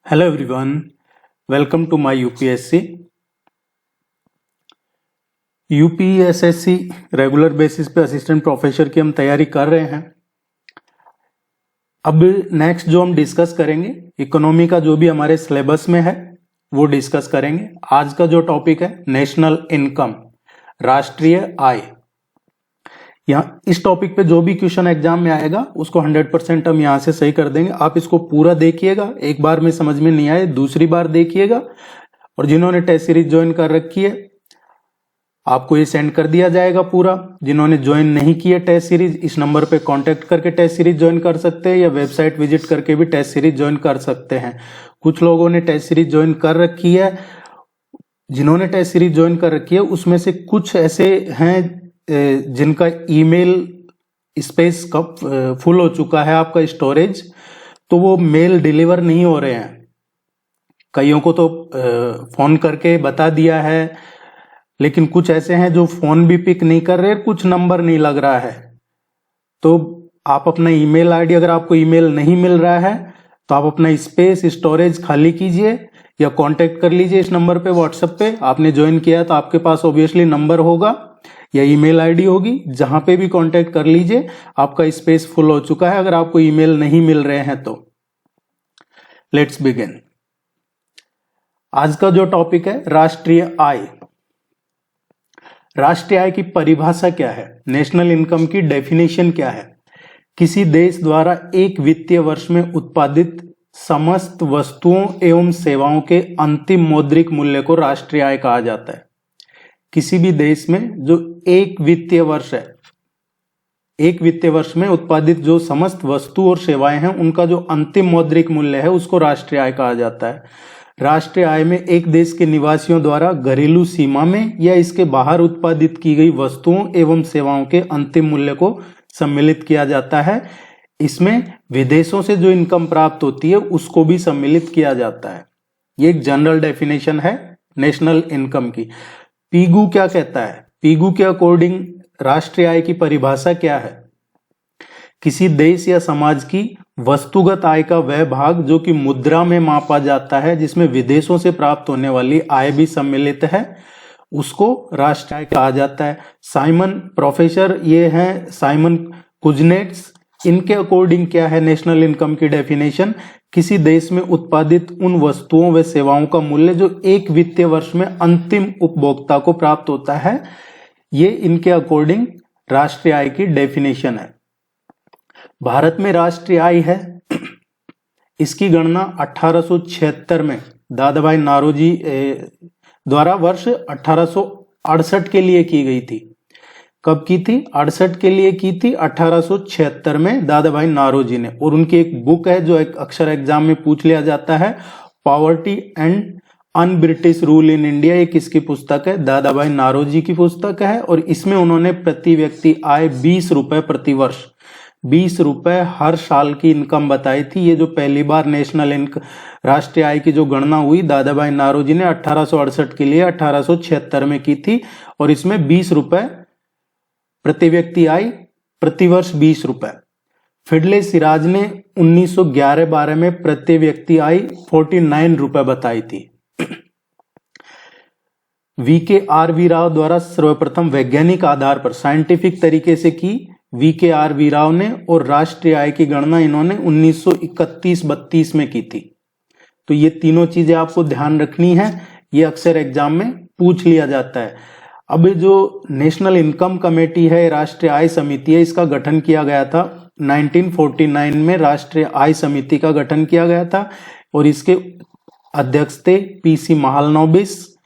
Hello everyone, welcome to my UPSC. UPSSSC regular basis पे assistant professor की हम तैयारी कर रहे हैं। अब नेक्स्ट जो हम डिस्कस करेंगे, इकोनॉमी का जो भी हमारे सिलेबस में है वो डिस्कस करेंगे। आज का जो टॉपिक है नेशनल इनकम, राष्ट्रीय आय। यहाँ इस टॉपिक पे जो भी क्वेश्चन एग्जाम में आएगा उसको 100% हम यहाँ से सही कर देंगे। आप इसको पूरा देखिएगा, एक बार में समझ में नहीं आए दूसरी बार देखिएगा। और जिन्होंने टेस्ट सीरीज ज्वाइन कर रखी है आपको ये सेंड कर दिया जाएगा पूरा। जिन्होंने ज्वाइन नहीं किया टेस्ट सीरीज, इस नंबर पे कांटेक्ट करके टेस्ट सीरीज ज्वाइन कर सकते हैं या वेबसाइट विजिट करके भी टेस्ट सीरीज ज्वाइन कर सकते हैं। कुछ लोगों ने टेस्ट सीरीज ज्वाइन कर रखी है। जिन्होंने टेस्ट सीरीज ज्वाइन कर रखी है उसमें से कुछ ऐसे हैं जिनका ईमेल स्पेस कब फुल हो चुका है, आपका स्टोरेज, तो वो मेल डिलीवर नहीं हो रहे हैं। कईयों को तो फोन करके बता दिया है, लेकिन कुछ ऐसे हैं जो फोन भी पिक नहीं कर रहे, कुछ नंबर नहीं लग रहा है। तो आप अपना ईमेल आईडी, अगर आपको ईमेल नहीं मिल रहा है तो आप अपना स्पेस स्टोरेज खाली कीजिए या कांटेक्ट कर लीजिए इस नंबर पे, व्हाट्सएप पे। आपने ज्वाइन किया तो आपके पास ऑब्वियसली नंबर होगा या ईमेल आईडी होगी, जहां पे भी कांटेक्ट कर लीजिए। आपका स्पेस फुल हो चुका है अगर आपको ईमेल नहीं मिल रहे हैं तो। Let's begin. आज का जो टॉपिक है राष्ट्रीय आय। राष्ट्रीय आय की परिभाषा क्या है, नेशनल इनकम की डेफिनेशन क्या है। किसी देश द्वारा एक वित्तीय वर्ष में उत्पादित समस्त वस्तुओं एवं सेवाओं के अंतिम मौद्रिक मूल्य को राष्ट्रीय आय कहा जाता है। किसी भी देश में जो एक वित्तीय वर्ष है, एक वित्तीय वर्ष में उत्पादित जो समस्त वस्तु और सेवाएं हैं उनका जो अंतिम मौद्रिक मूल्य है उसको राष्ट्रीय आय कहा जाता है। राष्ट्रीय आय में एक देश के निवासियों द्वारा घरेलू सीमा में या इसके बाहर उत्पादित की गई वस्तुओं एवं सेवाओं के अंतिम मूल्य को सम्मिलित किया जाता है। इसमें विदेशों से जो इनकम प्राप्त होती है उसको भी सम्मिलित किया जाता है। ये एक जनरल डेफिनेशन है नेशनल इनकम की। पीगू क्या कहता है, पीगू के अकॉर्डिंग राष्ट्रीय आय की परिभाषा क्या है। किसी देश या समाज की वस्तुगत आय का वह भाग जो कि मुद्रा में मापा जाता है, जिसमें विदेशों से प्राप्त होने वाली आय भी सम्मिलित है, उसको राष्ट्रीय आय कहा जाता है। साइमन प्रोफेसर ये हैं साइमन कुजनेट्स, इनके अकॉर्डिंग क्या है नेशनल इनकम की डेफिनेशन। किसी देश में उत्पादित उन वस्तुओं व सेवाओं का मूल्य जो एक वित्तीय वर्ष में अंतिम उपभोक्ता को प्राप्त होता है, ये इनके अकॉर्डिंग राष्ट्रीय आय की डेफिनेशन है। भारत में राष्ट्रीय आय है, इसकी गणना 1876 में दादाभाई नारोजी द्वारा वर्ष 1868 के लिए की गई थी। कब की थी? 68 के लिए की थी, 1876 में दादाभाई नारोजी ने। और उनकी एक बुक है जो एक अक्सर एग्जाम में पूछ लिया जाता है, poverty and un British rule in India. ये किसकी पुस्तक है? दादाभाई नारोजी की पुस्तक है। और इसमें उन्होंने प्रति व्यक्ति आय 20 रुपए प्रति वर्ष, 20 रुपए हर साल की इनकम बताई थी। ये जो पहली बार नेशनल इनकम राष्ट्रीय आय की जो गणना हुई दादाभाई नारोजी ने 1868 के लिए 1876 में की थी। और इसमें 20 रुपए प्रति व्यक्ति आय, प्रति वर्ष 20 रुपए। फिडले सिराज ने 1911-12 में प्रति व्यक्ति आय 49 रुपए बताई थी। VKRV राव द्वारा सर्वप्रथम वैज्ञानिक आधार पर साइंटिफिक तरीके से की VKRV राव ने, और राष्ट्रीय आय की गणना इन्होंने 1931-32 में की थी। तो ये तीनों चीजें आपको ध्यान रखनी है, ये अक्सर एग्जाम में पूछ लिया जाता है। अब जो नेशनल इनकम कमेटी है, राष्ट्रीय आय समिति है, इसका गठन किया गया था 1949 में। राष्ट्रीय आय समिति का गठन किया गया था और इसके अध्यक्ष थे PC महालनोबिस,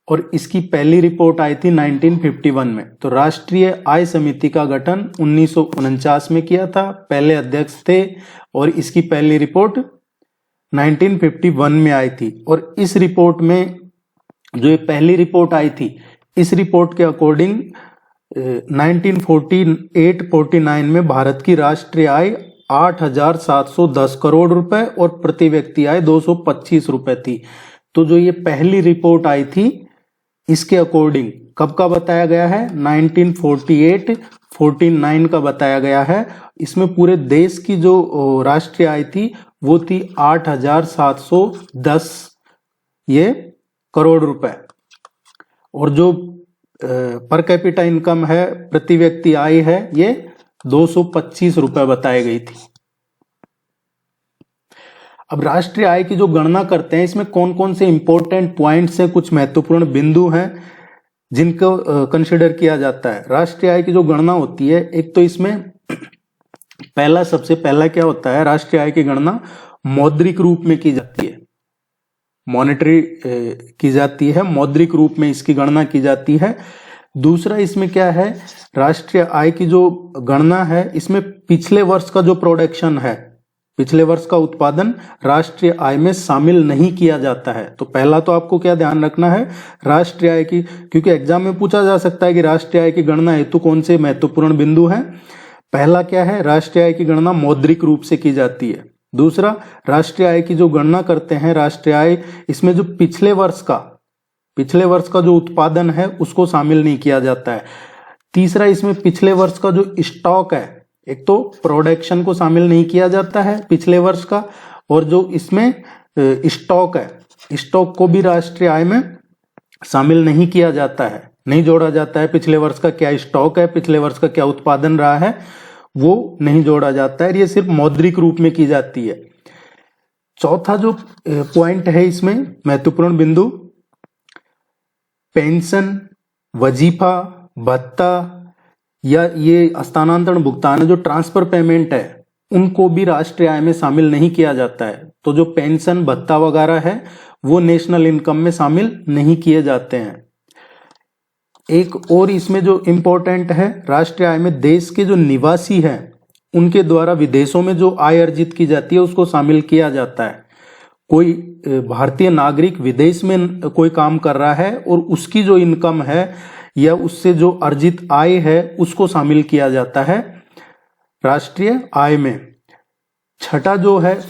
और इसकी पहली रिपोर्ट आई थी 1951 में। तो राष्ट्रीय आय समिति का गठन 1949 में किया था, पहले अध्यक्ष थे, और इसकी पहली रिपोर्ट 1951 में आई थी। और इस रिपोर्ट में जो ये पहली रिपोर्ट आई थी, इस रिपोर्ट के अकॉर्डिंग 1948-49 में भारत की राष्ट्रीय आय 8,710 करोड़ रुपए और प्रति व्यक्ति आय 225 रुपए थी। तो जो ये पहली रिपोर्ट आई थी, इसके अकॉर्डिंग कब का बताया गया है? 1948-49 का बताया गया है। इसमें पूरे देश की जो राष्ट्रीय आय थी वो थी 8,710 ये करोड़ रुपए, और जो पर कैपिटा इनकम है, प्रति व्यक्ति आय है, ये 225 रुपए बताई गई थी। अब राष्ट्रीय आय की जो गणना करते हैं इसमें कौन कौन से इंपॉर्टेंट पॉइंट्स हैं, कुछ महत्वपूर्ण बिंदु हैं जिनको कंसिडर किया जाता है। राष्ट्रीय आय की जो गणना होती है, एक तो इसमें सबसे पहला क्या होता है, राष्ट्रीय आय की गणना मौद्रिक रूप में की जाती है, मॉनेटरी की जाती है, मौद्रिक रूप में इसकी गणना की जाती है। दूसरा इसमें क्या है, राष्ट्रीय आय की जो गणना है इसमें पिछले वर्ष का जो प्रोडक्शन है, पिछले वर्ष का उत्पादन राष्ट्रीय आय में शामिल नहीं किया जाता है। तो पहला तो आपको क्या ध्यान रखना है, राष्ट्रीय आय की, क्योंकि एग्जाम में पूछा जा सकता है कि राष्ट्रीय आय की गणना हेतु कौन से महत्वपूर्ण बिंदु हैं। पहला क्या है, राष्ट्रीय आय की गणना मौद्रिक रूप से की जाती है। दूसरा, राष्ट्रीय आय की जो गणना करते हैं राष्ट्रीय आय, इसमें जो पिछले वर्ष का जो उत्पादन है उसको शामिल नहीं किया जाता है। तीसरा, इसमें पिछले वर्ष का जो स्टॉक है, एक तो प्रोडक्शन को शामिल नहीं किया जाता है पिछले वर्ष का, और जो इसमें स्टॉक है, स्टॉक को भी राष्ट्रीय आय में शामिल नहीं किया जाता है, नहीं जोड़ा जाता है। पिछले वर्ष का क्या स्टॉक है, पिछले वर्ष का क्या उत्पादन रहा है, वो नहीं जोड़ा जाता है। ये सिर्फ मौद्रिक रूप में की जाती है। चौथा जो पॉइंट है इसमें महत्वपूर्ण बिंदु, पेंशन, वजीफा, भत्ता या ये स्थानांतरण भुगतान है, जो ट्रांसफर पेमेंट है, उनको भी राष्ट्रीय आय में शामिल नहीं किया जाता है। तो जो पेंशन, भत्ता वगैरह है वो नेशनल इनकम में शामिल नहीं किए जाते हैं। एक और इसमें जो इंपॉर्टेंट है, राष्ट्रीय आय में देश के जो निवासी हैं उनके द्वारा विदेशों में जो आय अर्जित की जाती है उसको शामिल किया जाता है। कोई भारतीय नागरिक विदेश में कोई काम कर रहा है और उसकी जो इनकम है या उससे जो अर्जित आय है उसको शामिल किया जाता है राष्ट्रीय आय में। छठा जो है,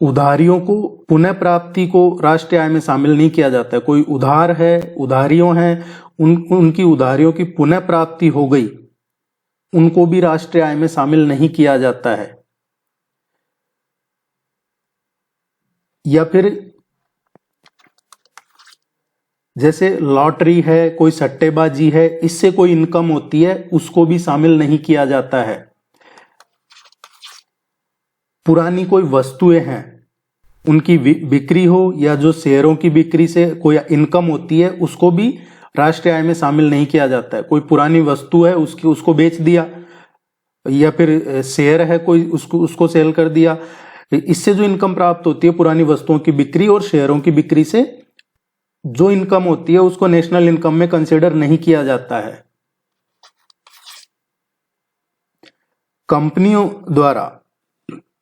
उधारियों को, पुनः प्राप्ति को राष्ट्रीय आय में शामिल नहीं किया जाता है। कोई उधार है, उधारियों हैं, उनकी उधारियों की पुनः प्राप्ति हो गई, उनको भी राष्ट्रीय आय में शामिल नहीं किया जाता है। या फिर जैसे लॉटरी है, कोई सट्टेबाजी है, इससे कोई इनकम होती है, उसको भी शामिल नहीं किया जाता है। पुरानी कोई वस्तुएं हैं, उनकी बिक्री हो या जो शेयरों की बिक्री से कोई इनकम होती है, उसको भी राष्ट्रीय आय में शामिल नहीं किया जाता है। कोई पुरानी वस्तु है, उसको बेच दिया, या फिर शेयर है कोई, उसको सेल कर दिया, इससे जो इनकम प्राप्त होती है पुरानी वस्तुओं की बिक्री और शेयरों की बिक्री से जो इनकम होती है उसको नेशनल इनकम में कंसीडर नहीं किया जाता है। कंपनियों द्वारा,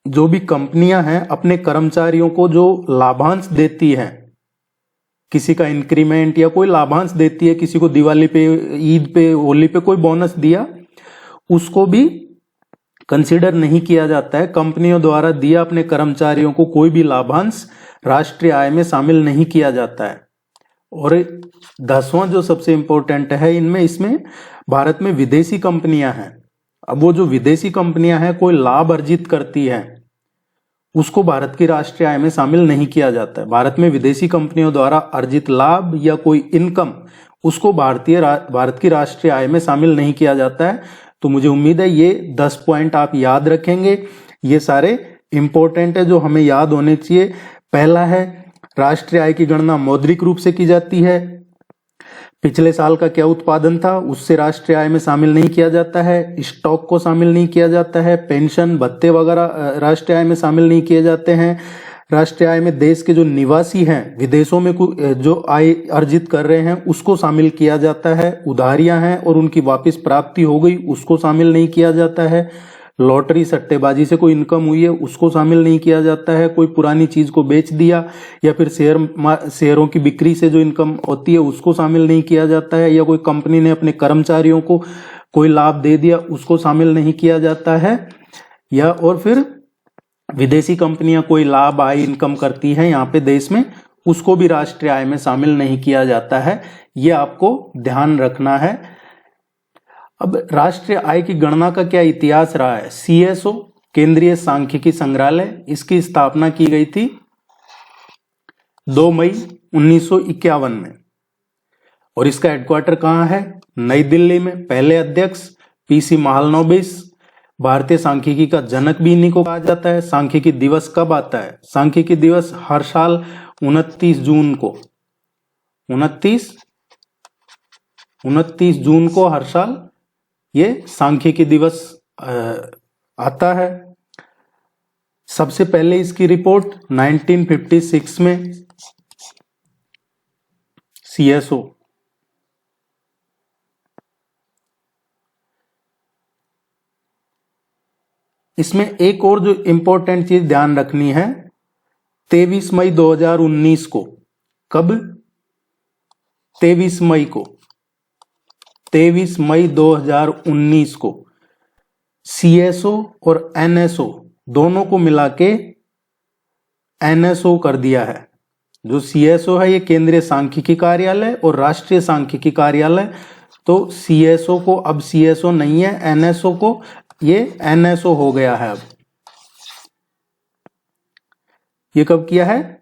जो भी कंपनियां हैं अपने कर्मचारियों को जो लाभांश देती हैं, किसी का इंक्रीमेंट या कोई लाभांश देती है, किसी को दिवाली पे, ईद पे, होली पे कोई बोनस दिया, उसको भी कंसीडर नहीं किया जाता है। कंपनियों द्वारा दिया अपने कर्मचारियों को कोई भी लाभांश राष्ट्रीय आय में शामिल नहीं किया जाता है। और 10वां जो सबसे इंपॉर्टेंट है इसमें भारत में विदेशी कंपनियां हैं। अब वो जो विदेशी कंपनियां हैं कोई लाभ अर्जित करती है, उसको भारत की राष्ट्रीय आय में शामिल नहीं किया जाता है। भारत में विदेशी कंपनियों द्वारा अर्जित लाभ या कोई इनकम, उसको भारत की राष्ट्रीय आय में शामिल नहीं किया जाता है। तो मुझे उम्मीद है ये 10 पॉइंट आप याद रखेंगे। ये सारे इंपॉर्टेंट है जो हमें याद होने चाहिए। पहला है, राष्ट्रीय आय की गणना मौद्रिक रूप से की जाती है। पिछले साल का क्या उत्पादन था उससे राष्ट्रीय आय में शामिल नहीं किया जाता है। स्टॉक को शामिल नहीं किया जाता है। पेंशन, भत्ते वगैरह राष्ट्रीय आय में शामिल नहीं किए जाते हैं। राष्ट्रीय आय में देश के जो निवासी हैं, विदेशों में जो आय अर्जित कर रहे हैं उसको शामिल किया जाता है। उधारियां हैं और उनकी वापस प्राप्ति हो गई, उसको शामिल नहीं किया जाता है। लॉटरी, सट्टेबाजी से कोई इनकम हुई है उसको शामिल नहीं किया जाता है। कोई पुरानी चीज को बेच दिया या फिर शेयरों की बिक्री से जो इनकम होती है उसको शामिल नहीं किया जाता है। या कोई कंपनी ने अपने कर्मचारियों को कोई लाभ दे दिया, उसको शामिल नहीं किया जाता है। या और फिर विदेशी कंपनियां कोई लाभ, आय, इनकम करती हैं यहाँ पे देश में, उसको भी राष्ट्रीय आय में शामिल नहीं किया जाता है। ये आपको ध्यान रखना है। अब राष्ट्रीय आय की गणना का क्या इतिहास रहा है? सीएसओ, केंद्रीय सांख्यिकी संग्रहालय, इसकी स्थापना की गई थी 2 मई 1951 में और इसका हेडक्वार्टर कहाँ है? नई दिल्ली में। पहले अध्यक्ष पीसी महालनोबिस। भारतीय सांख्यिकी का जनक भी इन्हीं को कहा जाता है। सांख्यिकी दिवस कब आता है? सांख्यिकी दिवस हर साल 29 जून को 29 जून को हर साल ये सांख्यिकी दिवस आता है। सबसे पहले इसकी रिपोर्ट 1956 में सीएसओ। इसमें एक और जो इंपॉर्टेंट चीज ध्यान रखनी है, 23 मई 2019 को, कब? 23 मई 2019 को सीएसओ और एनएसओ दोनों को मिला के एनएसओ कर दिया है। जो सीएसओ है ये केंद्रीय सांख्यिकी कार्यालय और राष्ट्रीय सांख्यिकी कार्यालय, तो सीएसओ को अब सीएसओ नहीं है, एनएसओ को ये एनएसओ हो गया है। अब ये कब किया है?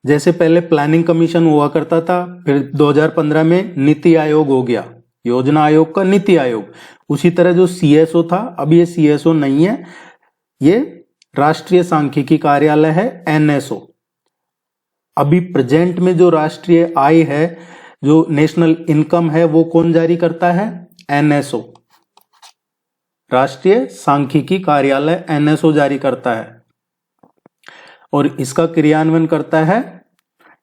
जैसे पहले प्लानिंग कमीशन हुआ करता था, फिर 2015 में नीति आयोग हो गया, योजना आयोग का नीति आयोग। उसी तरह जो सीएसओ था, अब ये सीएसओ नहीं है, ये राष्ट्रीय सांख्यिकी कार्यालय है, एनएसओ। अभी प्रेजेंट में जो राष्ट्रीय आय है, जो नेशनल इनकम है, वो कौन जारी करता है? एनएसओ, राष्ट्रीय सांख्यिकी कार्यालय एनएसओ जारी करता है और इसका क्रियान्वयन करता है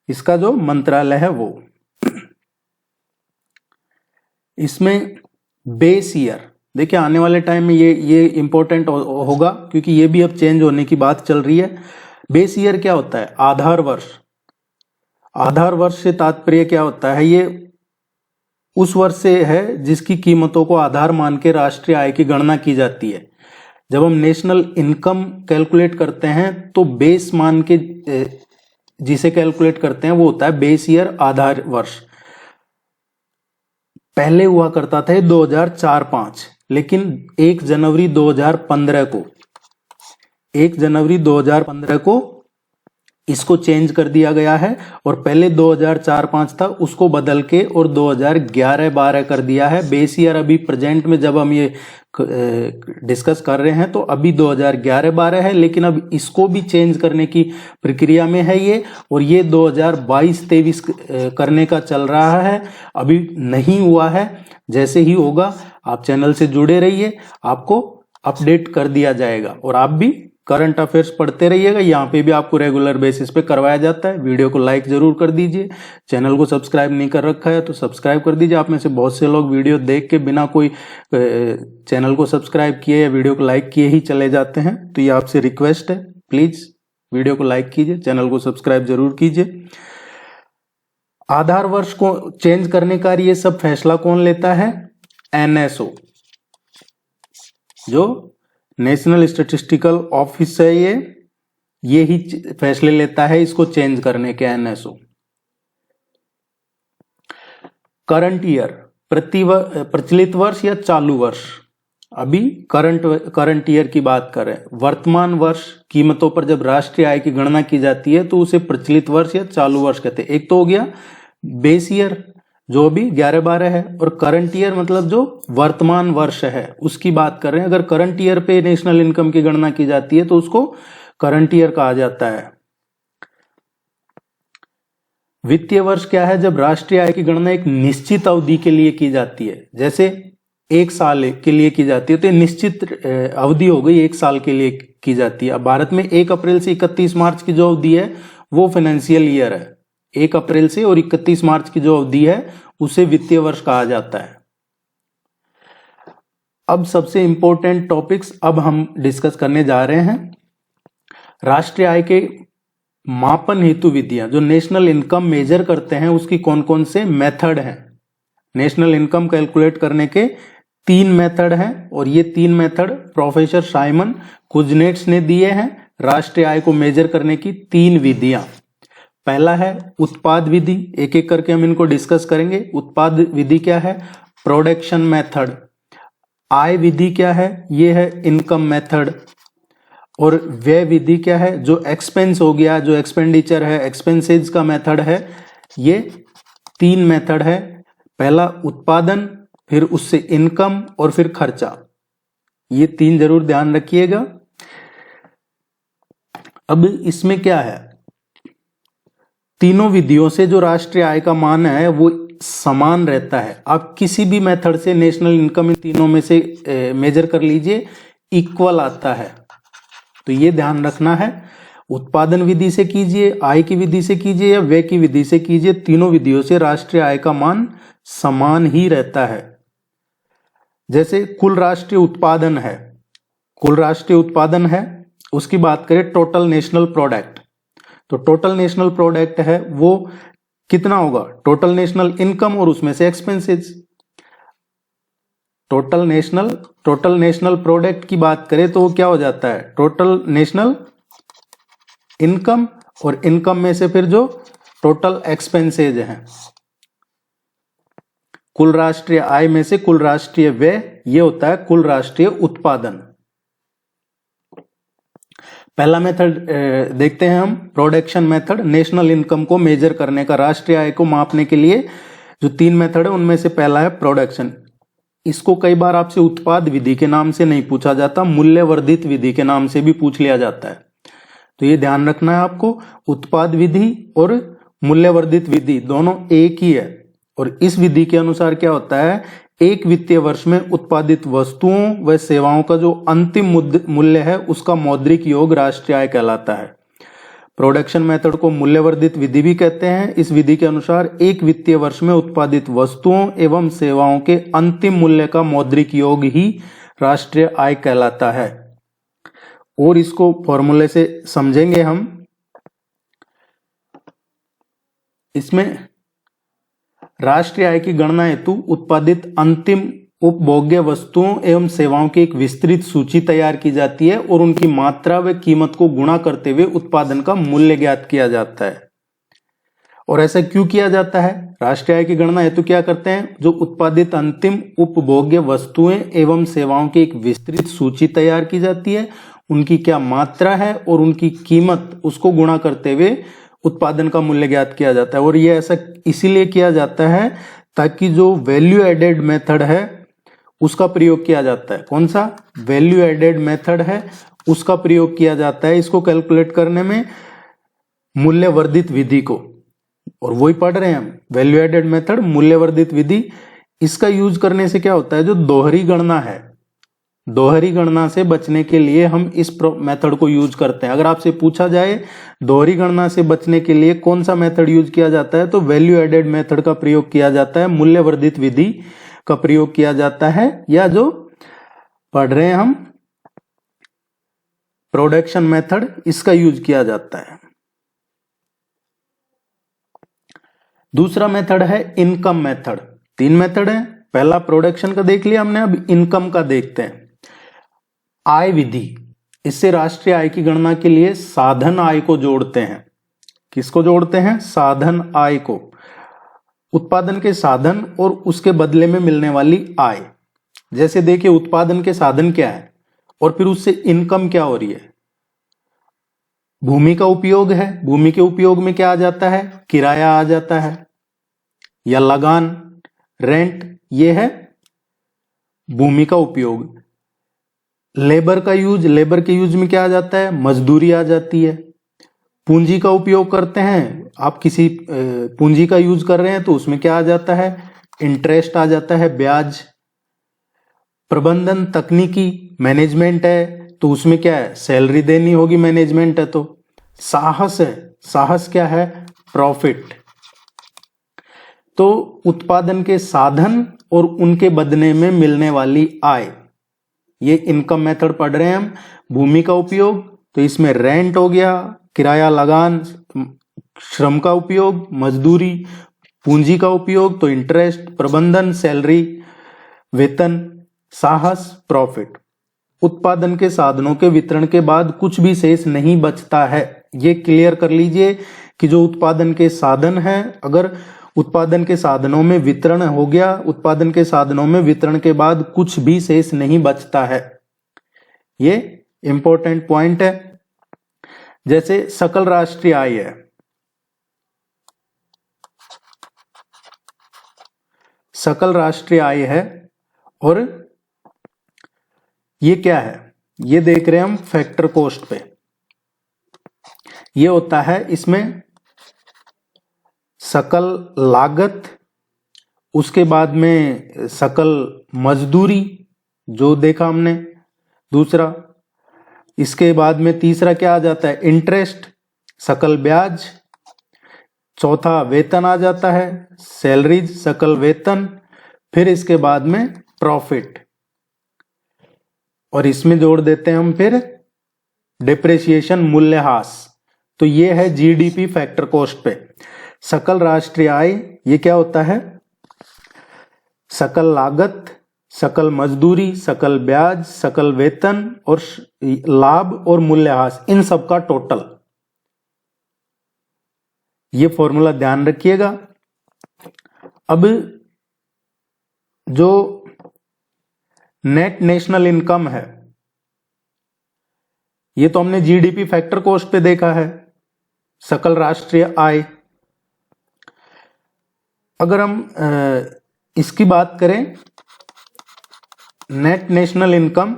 इसका जो मंत्रालय है वो। इसमें बेस ईयर, देखिए आने वाले टाइम में ये इंपॉर्टेंट होगा क्योंकि ये भी अब चेंज होने की बात चल रही है। बेस ईयर क्या होता है? आधार वर्ष। आधार वर्ष से तात्पर्य क्या होता है? ये उस वर्ष से है जिसकी कीमतों को आधार मान के राष्ट्रीय आय की गणना की जाती है। जब हम नेशनल इनकम कैलकुलेट करते हैं तो बेस मान के जिसे कैलकुलेट करते हैं वो होता है बेस ईयर, आधार वर्ष। पहले हुआ करता था 2004-05, लेकिन 1 जनवरी 2015 को इसको चेंज कर दिया गया है और पहले 2004-05 था, उसको बदल के और 2011-12 कर दिया है। बेस ईयर अभी प्रेजेंट में जब हम ये डिस्कस कर रहे हैं तो अभी 2011-12 है, लेकिन अब इसको भी चेंज करने की प्रक्रिया में है ये, और ये 2022-23 करने का चल रहा है, अभी नहीं हुआ है। जैसे ही होगा आप चैनल से जुड़े रहिए, आपको अपडेट कर दिया जाएगा और आप भी करंट अफेयर्स पढ़ते रहिएगा। यहाँ पे भी आपको रेगुलर बेसिस पे करवाया जाता है। वीडियो को लाइक जरूर कर दीजिए। चैनल को सब्सक्राइब नहीं कर रखा है तो सब्सक्राइब कर दीजिए। आप में से बहुत से लोग वीडियो देख के बिना कोई चैनल को सब्सक्राइब किए या वीडियो को लाइक किए ही चले जाते हैं, तो ये आपसे रिक्वेस्ट है, प्लीज वीडियो को लाइक कीजिए, चैनल को सब्सक्राइब जरूर कीजिए। आधार वर्ष को चेंज करने का ये सब फैसला कौन लेता है? एनएसओ, जो नेशनल स्टैटिस्टिकल ऑफिस है, ये ही फैसले लेता है इसको चेंज करने के, एनएसओ। करंट ईयर, प्रचलित वर्ष या चालू वर्ष। अभी करंट ईयर की बात करें, वर्तमान वर्ष कीमतों पर जब राष्ट्रीय आय की गणना की जाती है तो उसे प्रचलित वर्ष या चालू वर्ष कहते हैं। एक तो हो गया बेस ईयर जो अभी 11-12 है, और करंट ईयर मतलब जो वर्तमान वर्ष है उसकी बात कर रहे हैं। अगर करंट ईयर पे नेशनल इनकम की गणना की जाती है तो उसको करंट ईयर कहा जाता है। वित्तीय वर्ष क्या है? जब राष्ट्रीय आय की गणना एक निश्चित अवधि के लिए की जाती है, जैसे 1 साल के लिए की जाती है तो निश्चित अवधि हो गई, 1 साल के लिए की जाती है। अब भारत में 1 अप्रैल से 31 मार्च की जो अवधि है वो फाइनेंशियल ईयर है। 1 अप्रैल से और 31 मार्च की जो अवधि है उसे वित्तीय वर्ष कहा जाता है। अब सबसे इंपॉर्टेंट टॉपिक्स अब हम डिस्कस करने जा रहे हैं। राष्ट्रीय आय के मापन हेतु विधियां, जो नेशनल इनकम मेजर करते हैं उसकी कौन कौन से मेथड हैं। नेशनल इनकम कैलकुलेट करने के 3 मेथड हैं और ये 3 मेथड प्रोफेसर साइमन कुजनेट्स ने दिए हैं। राष्ट्रीय आय को मेजर करने की 3 विधियां। पहला है उत्पाद विधि, एक एक करके हम इनको डिस्कस करेंगे। उत्पाद विधि क्या है? Production method. आय विधि क्या है? ये है इनकम मेथड। और व्यय विधि क्या है? जो एक्सपेंस हो गया, जो एक्सपेंडिचर है, एक्सपेंसेस का मेथड है। ये 3 मेथड है। पहला उत्पादन, फिर उससे इनकम और फिर खर्चा। ये 3 जरूर ध्यान रखिएगा। अब इसमें क्या है, तीनों विधियों से जो राष्ट्रीय आय का मान है वो समान रहता है। आप किसी भी मेथड से नेशनल इनकम इन तीनों में से मेजर कर लीजिए, इक्वल आता है। तो ये ध्यान रखना है। उत्पादन विधि से कीजिए, आय की विधि से कीजिए या व्यय की विधि से कीजिए, तीनों विधियों से राष्ट्रीय आय का मान समान ही रहता है। जैसे कुल राष्ट्रीय उत्पादन है, कुल राष्ट्रीय उत्पादन है, उसकी बात करें टोटल नेशनल प्रोडक्ट, तो टोटल नेशनल प्रोडक्ट है वो कितना होगा? टोटल नेशनल इनकम और उसमें से एक्सपेंसेस। टोटल नेशनल प्रोडक्ट की बात करें तो वो क्या हो जाता है? टोटल नेशनल इनकम और इनकम में से फिर जो टोटल एक्सपेंसेज हैं। कुल राष्ट्रीय आय में से कुल राष्ट्रीय व्यय, ये होता है कुल राष्ट्रीय उत्पादन। पहला मेथड देखते हैं हम, प्रोडक्शन मेथड। नेशनल इनकम को मेजर करने का, राष्ट्रीय आय को मापने के लिए जो 3 मेथड है उनमें से पहला है प्रोडक्शन। इसको कई बार आपसे उत्पाद विधि के नाम से नहीं पूछा जाता, मूल्यवर्धित विधि के नाम से भी पूछ लिया जाता है। तो ये ध्यान रखना है आपको, उत्पाद विधि और मूल्यवर्धित विधि दोनों एक ही है। और इस विधि के अनुसार क्या होता है, एक वित्तीय वर्ष में उत्पादित वस्तुओं व सेवाओं का जो अंतिम मूल्य है उसका मौद्रिक योग राष्ट्रीय आय कहलाता है। प्रोडक्शन मेथड को मूल्यवर्धित विधि भी कहते हैं। इस विधि के अनुसार एक वित्तीय वर्ष में उत्पादित वस्तुओं एवं सेवाओं के अंतिम मूल्य का मौद्रिक योग ही राष्ट्रीय आय कहलाता है। और इसको फॉर्मूले से समझेंगे हम। इसमें राष्ट्रीय आय की गणना हेतु उत्पादित अंतिम उपभोग्य वस्तुओं एवं सेवाओं की एक विस्तृत सूची तैयार की जाती है और उनकी मात्रा व कीमत को गुणा करते हुए उत्पादन का मूल्य ज्ञात किया जाता है। और ऐसा क्यों किया जाता है? राष्ट्रीय आय की गणना हेतु क्या करते हैं, जो उत्पादित अंतिम उपभोग्य वस्तुएं एवं सेवाओं की एक विस्तृत सूची तैयार की जाती है, उनकी क्या मात्रा है और उनकी कीमत, उसको गुणा करते हुए उत्पादन का मूल्य ज्ञात किया जाता है। और ये ऐसा इसीलिए किया जाता है ताकि जो वैल्यू एडेड मेथड है उसका प्रयोग किया जाता है। कौन सा? वैल्यू एडेड मेथड है उसका प्रयोग किया जाता है इसको कैलकुलेट करने में, मूल्यवर्धित विधि को। और वही पढ़ रहे हैं हम, वैल्यू एडेड मेथड, मूल्यवर्धित विधि। इसका यूज करने से क्या होता है, जो दोहरी गणना है, दोहरी गणना से बचने के लिए हम इस मेथड को यूज करते हैं। अगर आपसे पूछा जाए दोहरी गणना से बचने के लिए कौन सा मेथड यूज किया जाता है, तो वैल्यू एडेड मेथड का प्रयोग किया जाता है, मूल्यवर्धित विधि का प्रयोग किया जाता है, या जो पढ़ रहे हैं हम प्रोडक्शन मेथड, इसका यूज किया जाता है। दूसरा मेथड है इनकम मेथड। 3 मेथड है, पहला प्रोडक्शन का देख लिया हमने, अब इनकम का देखते हैं। आय विधि, इससे राष्ट्रीय आय की गणना के लिए साधन आय को जोड़ते हैं। किसको जोड़ते हैं? साधन आय को। उत्पादन के साधन और उसके बदले में मिलने वाली आय। जैसे देखिए उत्पादन के साधन क्या है और फिर उससे इनकम क्या हो रही है। भूमि का उपयोग है, भूमि के उपयोग में क्या आ जाता है? किराया आ जाता है, या लगान, रेंट, ये है भूमि का उपयोग। लेबर का यूज, लेबर के यूज में क्या आ जाता है? मजदूरी आ जाती है। पूंजी का उपयोग करते हैं, आप किसी पूंजी का यूज कर रहे हैं तो उसमें क्या आ जाता है? इंटरेस्ट आ जाता है, ब्याज। प्रबंधन तकनीकी, मैनेजमेंट है तो उसमें क्या है? सैलरी देनी होगी, मैनेजमेंट है तो। साहस है, साहस क्या है? प्रॉफिट। तो उत्पादन के साधन और उनके बदले में मिलने वाली आय, ये इनकम मेथड पढ़ रहे हैं हम। भूमि का उपयोग तो इसमें रेंट हो गया, किराया, लगान, श्रम का उपयोग, मजदूरी। पूंजी का उपयोग तो इंटरेस्ट, प्रबंधन, सैलरी, वेतन। साहस, प्रॉफिट। उत्पादन के साधनों के वितरण के बाद कुछ भी शेष नहीं बचता है। ये क्लियर कर लीजिए कि जो उत्पादन के साधन है, अगर उत्पादन के साधनों में वितरण हो गया, उत्पादन के साधनों में वितरण के बाद कुछ भी शेष नहीं बचता है। ये इंपॉर्टेंट पॉइंट है। जैसे सकल राष्ट्रीय आय है, सकल राष्ट्रीय आय है, और ये क्या है, ये देख रहे हैं हम फैक्टर कॉस्ट पे। ये होता है इसमें सकल लागत, उसके बाद में सकल मजदूरी जो देखा हमने, दूसरा इसके बाद में तीसरा क्या आ जाता है, इंटरेस्ट, सकल ब्याज, चौथा वेतन आ जाता है, सैलरीज, सकल वेतन, फिर इसके बाद में प्रॉफिट, और इसमें जोड़ देते हैं हम फिर डिप्रेशिएशन, मूल्यह्रास। तो ये है जीडीपी फैक्टर कॉस्ट पे। सकल राष्ट्रीय आय ये क्या होता है, सकल लागत, सकल मजदूरी, सकल ब्याज, सकल वेतन और लाभ और मूल्यह्रास, इन सब का टोटल। ये फॉर्मूला ध्यान रखिएगा। अब जो नेट नेशनल इनकम है, ये तो हमने जीडीपी फैक्टर कॉस्ट पे देखा है, सकल राष्ट्रीय आय। अगर हम इसकी बात करें, नेट नेशनल इनकम,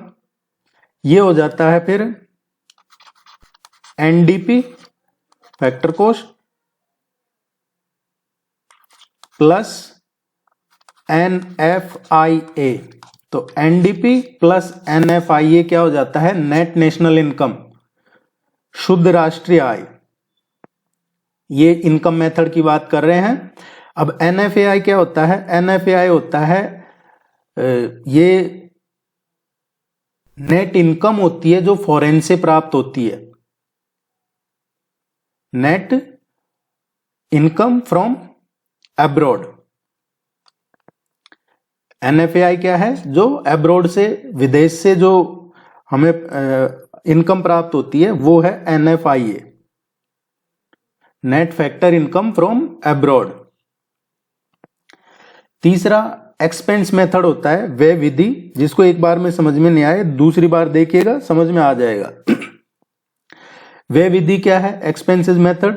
ये हो जाता है फिर NDP factor cost plus NFIA. तो एनडीपी प्लस एनएफआईए क्या हो जाता है, नेट नेशनल इनकम, शुद्ध राष्ट्रीय आय। ये इनकम मेथड की बात कर रहे हैं। अब एनएफआई क्या होता है, एनएफआई होता है ये नेट इनकम होती है जो फॉरेन से प्राप्त होती है, net income from abroad. NFI क्या है, जो अब्रॉड से, विदेश से जो हमें इनकम प्राप्त होती है, वो है NFIA, net factor income from abroad. तीसरा एक्सपेंस मेथड होता है व्यय विधि, जिसको एक बार में समझ में नहीं आए, दूसरी बार देखिएगा समझ में आ जाएगा। व्यय विधि क्या है, एक्सपेंसेस मेथड।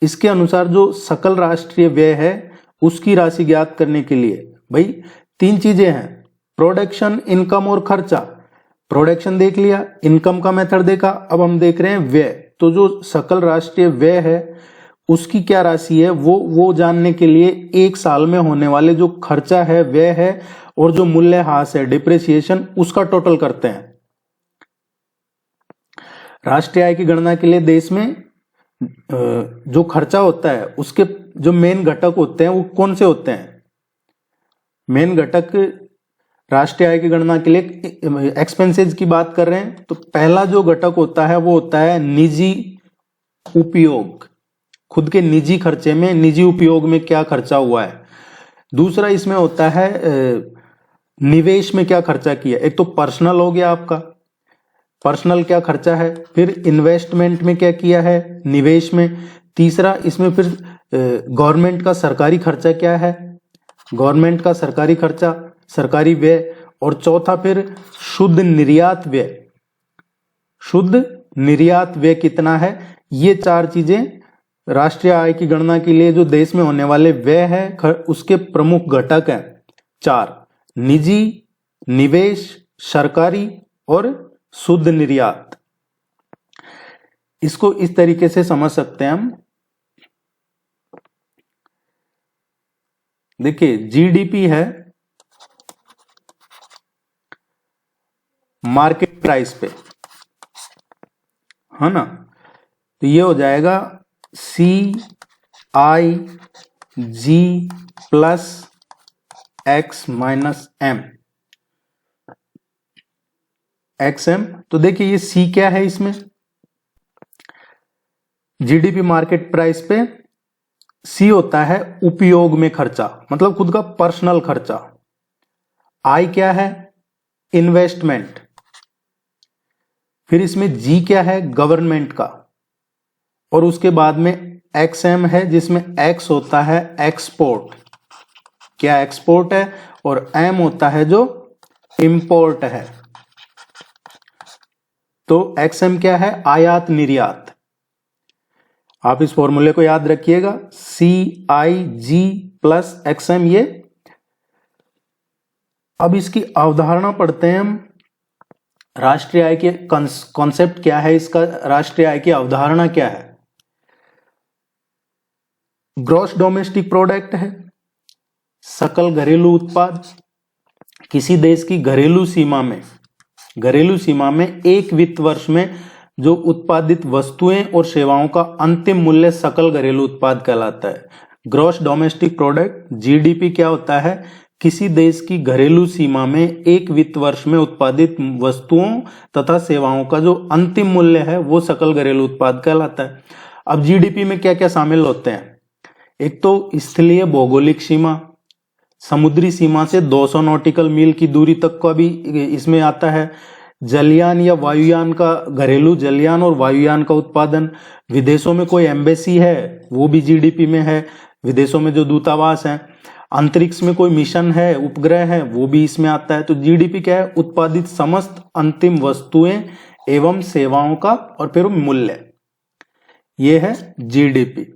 इसके अनुसार जो सकल राष्ट्रीय व्यय है उसकी राशि ज्ञात करने के लिए भाई तीन चीजें हैं, प्रोडक्शन, इनकम और खर्चा। प्रोडक्शन देख लिया, इनकम का मेथड देखा, अब हम देख रहे हैं व्यय। तो जो सकल राष्ट्रीय व्यय है उसकी क्या राशि है, वो जानने के लिए एक साल में होने वाले जो खर्चा है, व्यय है, और जो मूल्यह्रास है, डिप्रिसिएशन, उसका टोटल करते हैं। राष्ट्रीय आय की गणना के लिए देश में जो खर्चा होता है उसके जो मेन घटक होते हैं वो कौन से होते हैं। मेन घटक राष्ट्रीय आय की गणना के लिए एक्सपेंसेस की बात कर रहे हैं, तो पहला जो घटक होता है वो होता है निजी उपयोग, खुद के निजी खर्चे में, निजी उपयोग में क्या खर्चा हुआ है। दूसरा इसमें होता है निवेश में क्या खर्चा किया। एक तो पर्सनल हो गया आपका, पर्सनल क्या खर्चा है, फिर इन्वेस्टमेंट में क्या किया है, निवेश में। तीसरा इसमें फिर गवर्नमेंट का सरकारी खर्चा क्या है, गवर्नमेंट का सरकारी खर्चा, सरकारी व्यय। और चौथा फिर शुद्ध निर्यात व्यय, शुद्ध निर्यात व्यय कितना है। ये चार चीजें राष्ट्रीय आय की गणना के लिए जो देश में होने वाले व्यय है उसके प्रमुख घटक हैं चार, निजी, निवेश, सरकारी और शुद्ध निर्यात। इसको इस तरीके से समझ सकते हैं हम। देखिए जीडीपी है मार्केट प्राइस पे, है ना, तो ये हो जाएगा CIG plus X minus M XM। तो देखिए ये C क्या है, इसमें जीडीपी मार्केट प्राइस पे C होता है उपयोग में खर्चा, मतलब खुद का पर्सनल खर्चा। I क्या है, इन्वेस्टमेंट। फिर इसमें G क्या है, गवर्नमेंट का। और उसके बाद में XM है जिसमें X होता है एक्सपोर्ट, क्या एक्सपोर्ट है, और M होता है जो इंपोर्ट है। तो XM क्या है, आयात निर्यात। आप इस फॉर्मूले को याद रखिएगा, CIG प्लस XM ये। अब इसकी अवधारणा पढ़ते हैं हम। राष्ट्रीय आय के कॉन्सेप्ट क्या है इसका, राष्ट्रीय आय की अवधारणा क्या है। ग्रॉस डोमेस्टिक प्रोडक्ट है, सकल घरेलू उत्पाद। किसी देश की घरेलू सीमा में एक वित्त वर्ष में जो उत्पादित वस्तुएं और सेवाओं का अंतिम मूल्य सकल घरेलू उत्पाद कहलाता है। ग्रॉस डोमेस्टिक प्रोडक्ट, जीडीपी क्या होता है, किसी देश की घरेलू सीमा में एक वित्त वर्ष में उत्पादित वस्तुओं तथा सेवाओं का जो अंतिम मूल्य है वो सकल घरेलू उत्पाद कहलाता है। अब जीडीपी में क्या क्या शामिल होते हैं, एक तो स्थलीय भौगोलिक सीमा, समुद्री सीमा से 200 नॉटिकल मील की दूरी तक का भी इसमें आता है। जलयान या वायुयान का, घरेलू जलयान और वायुयान का उत्पादन। विदेशों में कोई एम्बेसी है वो भी जीडीपी में है, विदेशों में जो दूतावास है। अंतरिक्ष में कोई मिशन है, उपग्रह है, वो भी इसमें आता है। तो जीडीपी क्या है, उत्पादित समस्त अंतिम वस्तुएं एवं सेवाओं का और फिर मूल्य, ये है जीडीपी।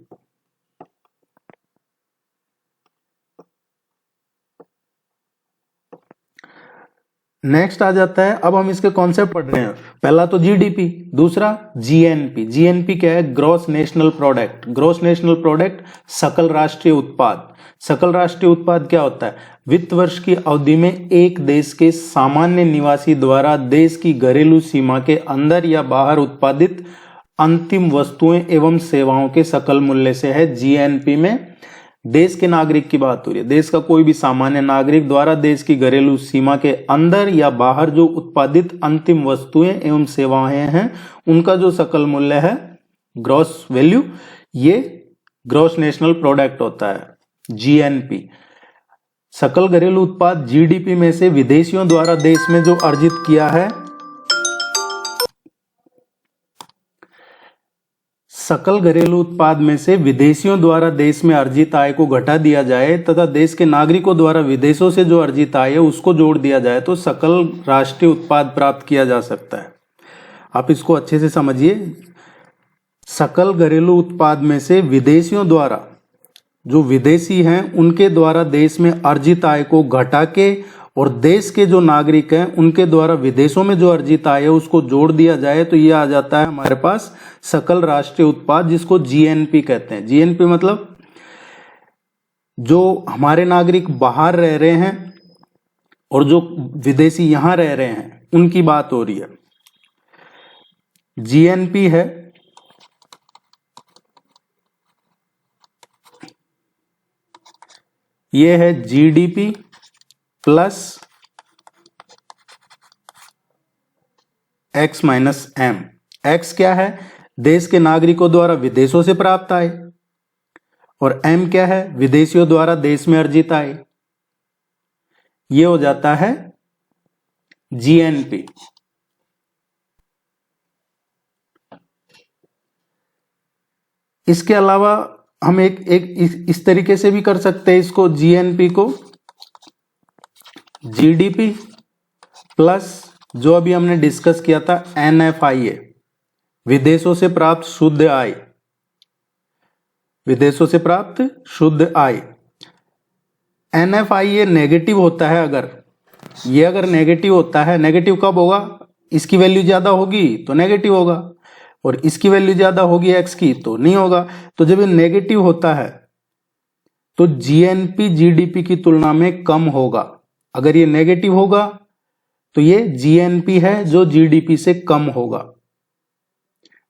नेक्स्ट आ जाता है, अब हम इसके कॉन्सेप्ट पढ़ रहे हैं। पहला तो जीडीपी, दूसरा जीएनपी। जीएनपी क्या है, gross national product. Gross national product सकल राष्ट्रीय उत्पाद। सकल राष्ट्रीय उत्पाद क्या होता है, वित्त वर्ष की अवधि में एक देश के सामान्य निवासी द्वारा देश की घरेलू सीमा के अंदर या बाहर उत्पादित अंतिम वस्तुएं एवं सेवाओं के सकल मूल्य से है। जीएनपी में देश के नागरिक की बात हो रही है, देश का कोई भी सामान्य नागरिक द्वारा देश की घरेलू सीमा के अंदर या बाहर जो उत्पादित अंतिम वस्तुएं एवं सेवाएं हैं उनका जो सकल मूल्य है, ग्रॉस वैल्यू, ये ग्रॉस नेशनल प्रोडक्ट होता है, जीएनपी। सकल घरेलू उत्पाद जीडीपी में से विदेशियों द्वारा देश में जो अर्जित किया है, सकल घरेलू उत्पाद में से विदेशियों द्वारा देश में अर्जित आय को घटा दिया जाए तथा देश के नागरिकों द्वारा विदेशों से जो अर्जित आय है उसको जोड़ दिया जाए तो सकल राष्ट्रीय उत्पाद प्राप्त किया जा सकता है। आप इसको अच्छे से समझिए। सकल घरेलू उत्पाद में से विदेशियों द्वारा, जो विदेशी हैं उनके द्वारा देश में अर्जित आय को घटा के और देश के जो नागरिक हैं उनके द्वारा विदेशों में जो अर्जित आय है उसको जोड़ दिया जाए तो ये आ जाता है हमारे पास सकल राष्ट्रीय उत्पाद, जिसको जीएनपी कहते हैं। जीएनपी मतलब जो हमारे नागरिक बाहर रह रहे हैं और जो विदेशी यहां रह रहे हैं उनकी बात हो रही है। जीएनपी है ये है GDP plus X minus M. X क्या है, देश के नागरिकों द्वारा विदेशों से प्राप्त आय, और एम क्या है, विदेशियों द्वारा देश में अर्जित आय। ये हो जाता है जीएनपी। इसके अलावा हम एक इस तरीके से भी कर सकते हैं इसको, जीएनपी को जीडीपी प्लस जो अभी हमने डिस्कस किया था एनएफआईए, विदेशों से प्राप्त शुद्ध आय। विदेशों से प्राप्त शुद्ध आय। एनएफआईए नेगेटिव होता है, अगर नेगेटिव होता है, नेगेटिव कब होगा, इसकी वैल्यू ज्यादा होगी तो नेगेटिव होगा और इसकी वैल्यू ज्यादा होगी एक्स की तो नहीं होगा। तो जब ये नेगेटिव होता है तो जीएनपी जीडीपी की तुलना में कम होगा। अगर ये नेगेटिव होगा तो ये जीएनपी है जो जीडीपी से कम होगा।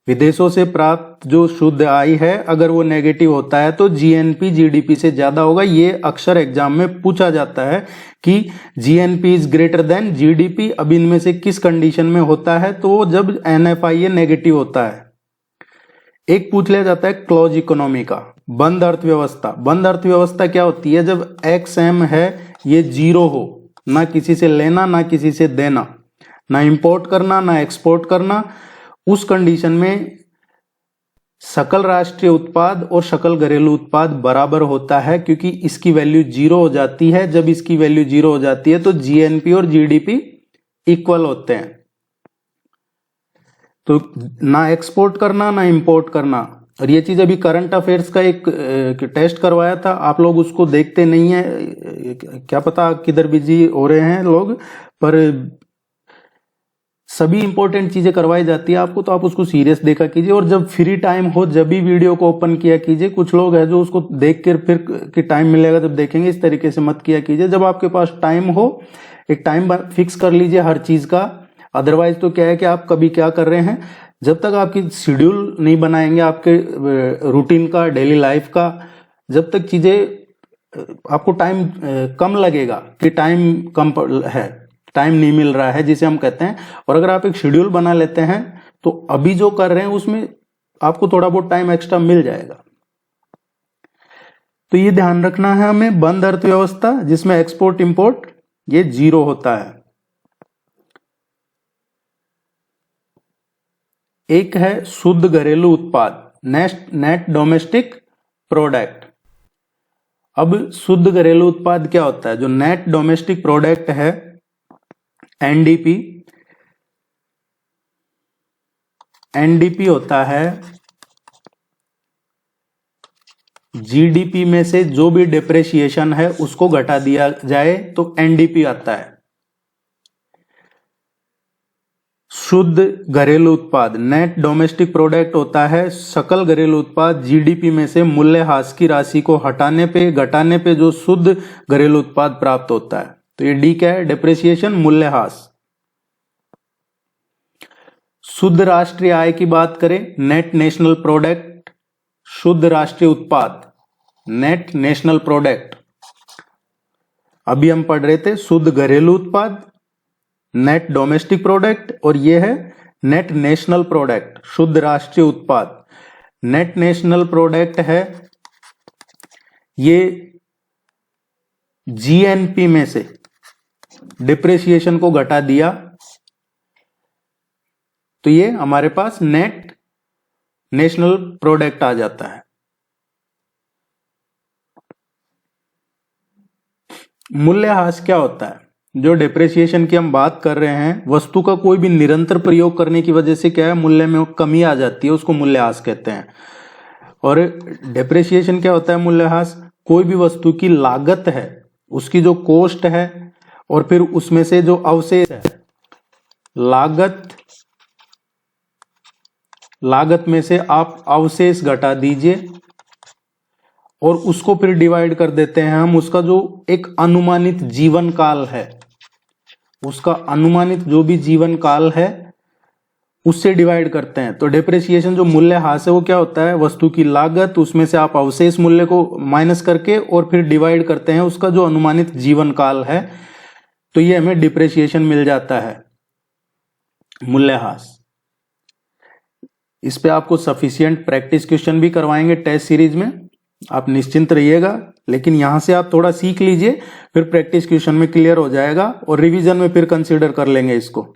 विदेशों से प्राप्त जो शुद्ध आय है अगर वो नेगेटिव होता है तो जीएनपी जीडीपी से ज्यादा होगा। ये अक्सर एग्जाम में पूछा जाता है कि GNP is greater than GDP. अब इनमें से किस कंडीशन में होता है, तो जब एनएफआईए नेगेटिव होता है। एक पूछ लिया जाता है क्लोज इकोनॉमी का, बंद अर्थव्यवस्था। बंद अर्थव्यवस्था क्या होती है, जब एक्सएम है ये जीरो हो, ना किसी से लेना ना किसी से देना, ना इंपोर्ट करना ना एक्सपोर्ट करना, उस कंडीशन में सकल राष्ट्रीय उत्पाद और सकल घरेलू उत्पाद बराबर होता है, क्योंकि इसकी वैल्यू 0 हो जाती है। जब इसकी वैल्यू 0 हो जाती है तो जीएनपी और जीडीपी इक्वल होते हैं। तो ना एक्सपोर्ट करना ना इंपोर्ट करना। और ये चीज अभी करंट अफेयर्स का एक टेस्ट करवाया था, आप लोग उसको देखते नहीं है, क्या पता किधर बिजी हो रहे हैं लोग, पर सभी इंपॉर्टेंट चीजें करवाई जाती है आपको, तो आप उसको सीरियस देखा कीजिए। और जब फ्री टाइम हो जब भी वीडियो को ओपन किया कीजिए। कुछ लोग हैं जो उसको देख कर फिर कि टाइम मिलेगा जब देखेंगे, इस तरीके से मत किया कीजिए। जब आपके पास टाइम हो, एक टाइम फिक्स कर लीजिए हर चीज का। अदरवाइज तो क्या है कि आप कभी क्या कर रहे हैं, जब तक आपकी शेड्यूल नहीं बनाएंगे आपके रूटीन का, डेली लाइफ का, जब तक चीजें आपको टाइम कम लगेगा कि टाइम कम है, टाइम नहीं मिल रहा है जिसे हम कहते हैं। और अगर आप एक शेड्यूल बना लेते हैं तो अभी जो कर रहे हैं उसमें आपको थोड़ा बहुत टाइम एक्स्ट्रा मिल जाएगा। तो ये ध्यान रखना है हमें, बंद अर्थव्यवस्था जिसमें एक्सपोर्ट इंपोर्ट ये 0 होता है। एक है शुद्ध घरेलू उत्पाद, नेट डोमेस्टिक प्रोडक्ट। अब शुद्ध घरेलू उत्पाद क्या होता है? जो नेट डोमेस्टिक प्रोडक्ट है एनडीपी, एनडीपी होता है जीडीपी में से जो भी डिप्रेशिएशन है उसको घटा दिया जाए तो एनडीपी आता है। शुद्ध घरेलू उत्पाद नेट डोमेस्टिक प्रोडक्ट होता है सकल घरेलू उत्पाद जीडीपी में से मूल्यह्रास की राशि को हटाने पे घटाने पे जो शुद्ध घरेलू उत्पाद प्राप्त होता है। तो ये डी क्या है? डिप्रेशिएशन, मूल्यह्रास। शुद्ध राष्ट्रीय आय की बात करें, नेट नेशनल प्रोडक्ट, शुद्ध राष्ट्रीय उत्पाद नेट नेशनल प्रोडक्ट। अभी हम पढ़ रहे थे शुद्ध घरेलू उत्पाद नेट डोमेस्टिक प्रोडक्ट, और ये है नेट नेशनल प्रोडक्ट शुद्ध राष्ट्रीय उत्पाद। नेट नेशनल प्रोडक्ट है ये जीएनपी में से डिप्रेशिएशन को घटा दिया तो ये हमारे पास नेट नेशनल प्रोडक्ट आ जाता है। मूल्यह्रास क्या होता है? जो डिप्रेशिएशन की हम बात कर रहे हैं, वस्तु का कोई भी निरंतर प्रयोग करने की वजह से क्या है, मूल्य में कमी आ जाती है, उसको मूल्यह्रास कहते हैं। और डिप्रेशिएशन क्या होता है? मूल्यह्रास कोई भी वस्तु की लागत है, उसकी जो कॉस्ट है और फिर उसमें से जो अवशेष है, लागत में से आप अवशेष घटा दीजिए और उसको फिर डिवाइड कर देते हैं हम, उसका जो एक अनुमानित जीवन काल है, उसका अनुमानित जो भी जीवन काल है उससे डिवाइड करते हैं। तो डिप्रेशिएशन जो मूल्यह्रास है वो क्या होता है? वस्तु की लागत, उसमें से आप अवशेष मूल्य को माइनस करके और फिर डिवाइड करते हैं उसका जो अनुमानित जीवन काल है, तो ये हमें डिप्रेशिएशन मिल जाता है, मूल्यह्रास। इस पे आपको सफिशिएंट प्रैक्टिस क्वेश्चन भी करवाएंगे टेस्ट सीरीज में, आप निश्चिंत रहिएगा। लेकिन यहां से आप थोड़ा सीख लीजिए, फिर प्रैक्टिस क्वेश्चन में क्लियर हो जाएगा और रिवीजन में फिर कंसीडर कर लेंगे इसको।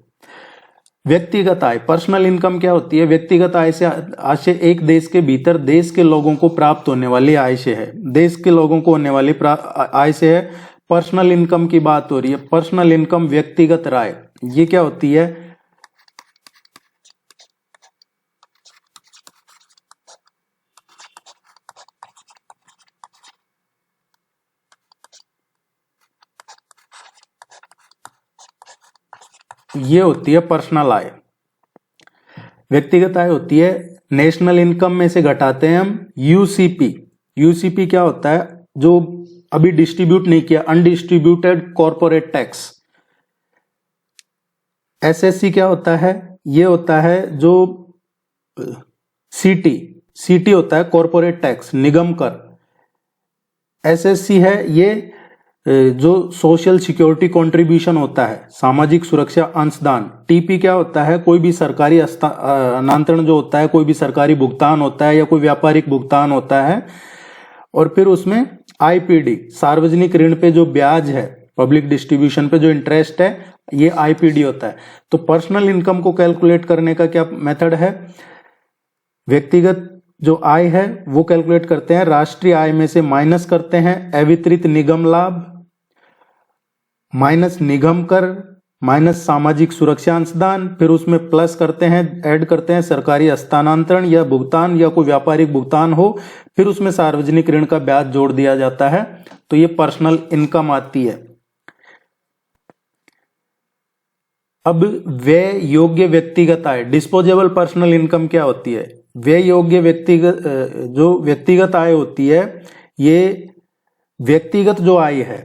व्यक्तिगत आय, पर्सनल इनकम क्या होती है? व्यक्तिगत आय से एक देश के भीतर देश के लोगों को प्राप्त होने वाली आय से है, देश के लोगों को होने वाली आय से है। पर्सनल इनकम की बात हो रही है। पर्सनल इनकम, व्यक्तिगत आय, ये क्या होती है? ये होती है पर्सनल आय। व्यक्तिगत आय होती है नेशनल इनकम में से घटाते हैं हम यूसीपी। यूसीपी क्या होता है? जो अभी डिस्ट्रीब्यूट नहीं किया, अनडिस्ट्रीब्यूटेड कॉर्पोरेट टैक्स। एसएससी क्या होता है? ये होता है जो सीटी होता है कॉर्पोरेट टैक्स, निगम कर। एसएससी है ये जो सोशल सिक्योरिटी कंट्रीब्यूशन होता है, सामाजिक सुरक्षा अंशदान। टीपी क्या होता है? कोई भी सरकारी हस्तांतरण जो होता है, कोई भी सरकारी भुगतान होता है या कोई व्यापारिक भुगतान होता है। और फिर उसमें आईपीडी, सार्वजनिक ऋण पे जो ब्याज है, पब्लिक डिस्ट्रीब्यूशन पे जो इंटरेस्ट है, ये आईपीडी होता है। तो पर्सनल इनकम को कैलकुलेट करने का क्या मेथड है? व्यक्तिगत जो आय है वो कैलकुलेट करते हैं, राष्ट्रीय आय में से माइनस करते हैं अवितरित निगम लाभ, माइनस निगम कर, माइनस सामाजिक सुरक्षा अंशदान, फिर उसमें प्लस करते हैं, ऐड करते हैं सरकारी हस्तांतरण या भुगतान या कोई व्यापारिक भुगतान हो, फिर उसमें सार्वजनिक ऋण का ब्याज जोड़ दिया जाता है, तो ये पर्सनल इनकम आती है। अब व्यय योग्य व्यक्तिगत आय, डिस्पोजेबल पर्सनल इनकम क्या होती है? व्यय योग्य व्यक्तिगत जो व्यक्तिगत आय होती है, ये व्यक्तिगत जो आय है,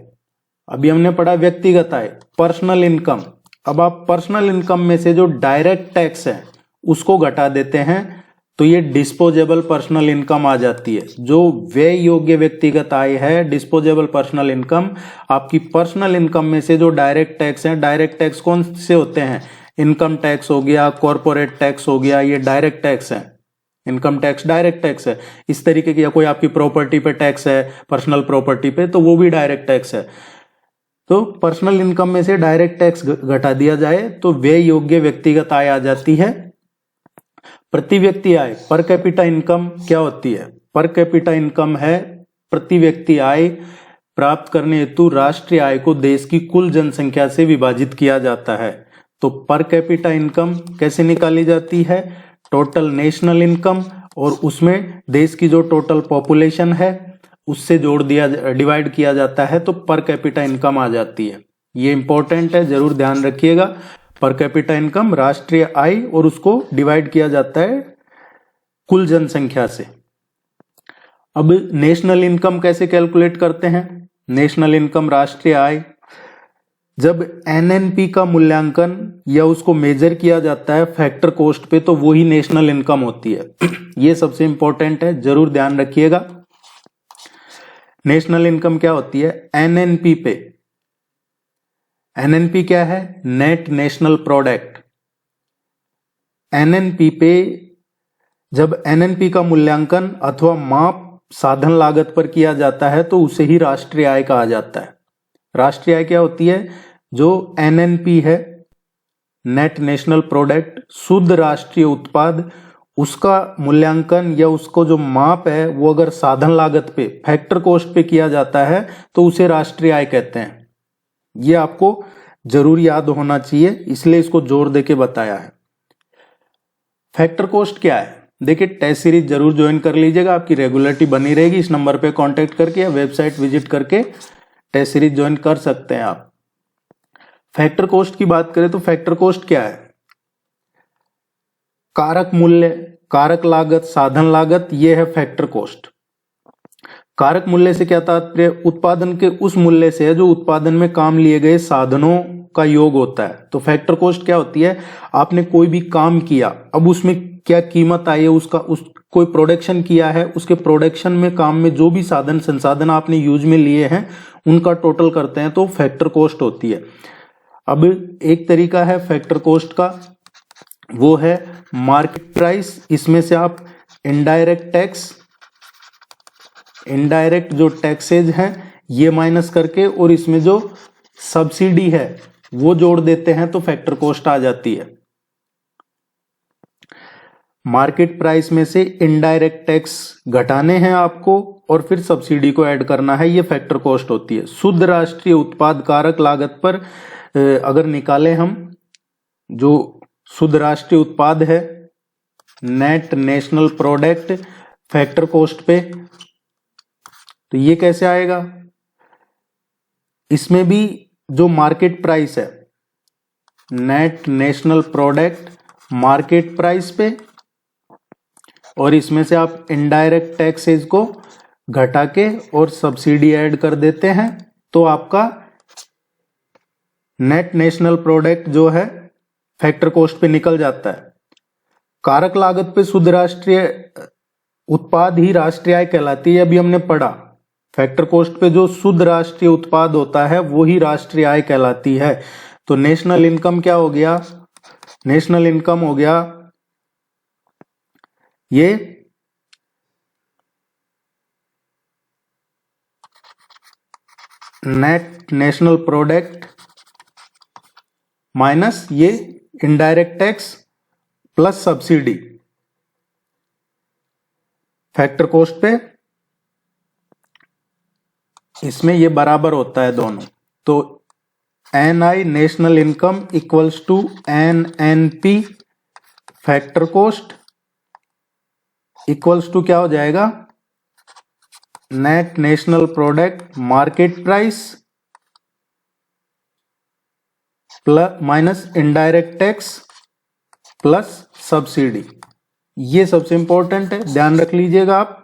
अभी हमने पढ़ा व्यक्तिगत आय, पर्सनल इनकम। अब आप पर्सनल इनकम में से जो डायरेक्ट टैक्स है उसको घटा देते हैं, तो ये डिस्पोजेबल पर्सनल इनकम आ जाती है। जो व्यय योग्य व्यक्तिगत आय है, डिस्पोजेबल पर्सनल इनकम, आपकी पर्सनल इनकम में से जो डायरेक्ट टैक्स है, डायरेक्ट टैक्स कौन से होते हैं? इनकम टैक्स हो गया, कॉर्पोरेट टैक्स हो गया, ये डायरेक्ट टैक्स है। इनकम टैक्स डायरेक्ट टैक्स है। इस तरीके की, या कोई आपकी प्रॉपर्टी पे टैक्स है, पर्सनल प्रॉपर्टी पे, तो वो भी डायरेक्ट टैक्स है। तो पर्सनल इनकम में से डायरेक्ट टैक्स घटा दिया जाए तो व्यय योग्य व्यक्तिगत आय आ जाती है। प्रति व्यक्ति आय, पर कैपिटा इनकम क्या होती है? पर कैपिटा इनकम है प्रति व्यक्ति आय प्राप्त करने हेतु राष्ट्रीय आय को देश की कुल जनसंख्या से विभाजित किया जाता है। तो पर कैपिटा इनकम कैसे निकाली जाती है? टोटल नेशनल इनकम और उसमें देश की जो टोटल पॉपुलेशन है उससे जोड़ दिया, डिवाइड किया जाता है, तो पर कैपिटा इनकम आ जाती है। ये इंपॉर्टेंट है, जरूर ध्यान रखिएगा। पर कैपिटा इनकम राष्ट्रीय आय और उसको डिवाइड किया जाता है कुल जनसंख्या से। अब नेशनल इनकम कैसे कैलकुलेट करते हैं? नेशनल इनकम राष्ट्रीय आय, जब एनएनपी का मूल्यांकन या उसको मेजर किया जाता है फैक्टर कॉस्ट पे, तो वो ही नेशनल इनकम होती है। ये सबसे इंपॉर्टेंट है, जरूर ध्यान रखिएगा। नेशनल इनकम क्या होती है? एनएनपी पे। एनएनपी क्या है? Net national product. एनएनपी पे जब एनएनपी का मूल्यांकन अथवा माप साधन लागत पर किया जाता है तो उसे ही राष्ट्रीय आय कहा जाता है। राष्ट्रीय आय क्या होती है? जो एनएनपी है, नेट नेशनल प्रोडक्ट, शुद्ध राष्ट्रीय उत्पाद, उसका मूल्यांकन या उसको जो माप है वो अगर साधन लागत पे, फैक्टर कॉस्ट पे किया जाता है तो उसे राष्ट्रीय आय कहते हैं। ये आपको जरूर याद होना चाहिए, इसलिए इसको जोर देके बताया है। फैक्टर कॉस्ट क्या है? देखिए, टेस्ट सीरीज जरूर ज्वाइन कर लीजिएगा, आपकी रेगुलरिटी बनी रहेगी। इस नंबर पे कांटेक्ट करके या वेबसाइट विजिट करके टेस्ट सीरीज ज्वाइन कर सकते हैं आप। फैक्टर कॉस्ट की बात करें तो फैक्टर कॉस्ट क्या है? कारक मूल्य, कारक लागत, साधन लागत, ये है फैक्टर कॉस्ट। कारक मूल्य से क्या तात्पर्य? उत्पादन के उस मूल्य से है जो उत्पादन में काम लिए गए साधनों का योग होता है। तो फैक्टर कॉस्ट क्या होती है? आपने कोई भी काम किया, अब उसमें क्या कीमत आई है उसका, कोई प्रोडक्शन किया है, उसके प्रोडक्शन में, काम में जो भी साधन संसाधन आपने यूज में लिए हैं उनका टोटल करते हैं, तो फैक्टर कॉस्ट होती है। अब एक तरीका है फैक्टर कॉस्ट का, वो है मार्केट प्राइस। इसमें से आप इनडायरेक्ट टैक्स, इनडायरेक्ट जो टैक्सेज हैं ये माइनस करके और इसमें जो सब्सिडी है वो जोड़ देते हैं, तो फैक्टर कॉस्ट आ जाती है। मार्केट प्राइस में से इनडायरेक्ट टैक्स घटाने हैं आपको और फिर सब्सिडी को ऐड करना है, ये फैक्टर कॉस्ट होती है। शुद्ध राष्ट्रीय उत्पाद कारक लागत पर अगर निकालें हम, जो शुद्ध राष्ट्रीय उत्पाद है, net national product, factor cost पे, तो ये कैसे आएगा? इसमें भी जो मार्केट प्राइस है, net national product market price पे, और इसमें से आप इनडायरेक्ट टैक्सेस को घटा के और सब्सिडी ऐड कर देते हैं, तो आपका नेट नेशनल प्रोडक्ट जो है फैक्टर कॉस्ट पे निकल जाता है। कारक लागत पे शुद्ध राष्ट्रीय उत्पाद ही राष्ट्रीय आय कहलाती है, अभी हमने पढ़ा। फैक्टर कॉस्ट पे जो शुद्ध राष्ट्रीय उत्पाद होता है वो ही राष्ट्रीय आय कहलाती है। तो नेशनल इनकम क्या हो गया? नेशनल इनकम हो गया ये नेट नेशनल प्रोडक्ट माइनस ये indirect tax plus subsidy. Factor cost पे, इसमें ये बराबर होता है दोनों, तो NI national income equals to NNP factor cost equals to क्या हो जाएगा, net national product market price plus minus indirect tax plus subsidy. ये सबसे इंपॉर्टेंट है, ध्यान रख लीजिएगा आप।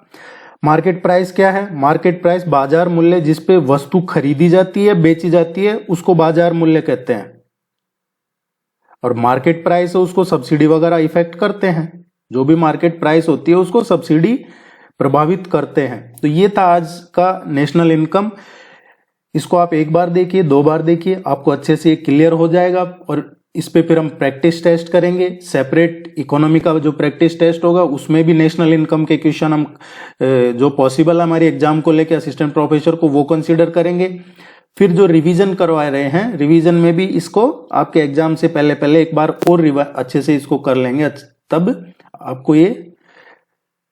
मार्केट प्राइस क्या है, मार्केट प्राइस बाजार मूल्य जिस पे वस्तु खरीदी जाती है बेची जाती है उसको बाजार मूल्य कहते हैं, और मार्केट प्राइस है उसको सब्सिडी वगैरह इफेक्ट करते हैं। जो भी मार्केट प्राइस होती है उसको सब्सिडी प्रभावित करते हैं। तो ये था आज का नेशनल इनकम। इसको आप एक बार देखिए, 2 बार देखिए, आपको अच्छे से क्लियर हो जाएगा। और इस पे फिर हम प्रैक्टिस टेस्ट करेंगे, सेपरेट इकोनॉमी का जो प्रैक्टिस टेस्ट होगा उसमें भी नेशनल इनकम के क्वेश्चन हम जो पॉसिबल है हमारे एग्जाम को लेके असिस्टेंट प्रोफेसर को वो कंसीडर करेंगे। फिर जो रिवीजन करवा रहे हैं, रिवीजन में भी इसको आपके एग्जाम से पहले पहले एक बार और अच्छे से इसको कर लेंगे, तब आपको ये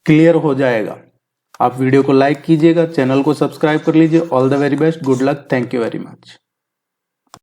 क्लियर हो जाएगा। आप वीडियो को लाइक कीजिएगा, चैनल को सब्सक्राइब कर लीजिए। All the very best, good luck, thank you very much.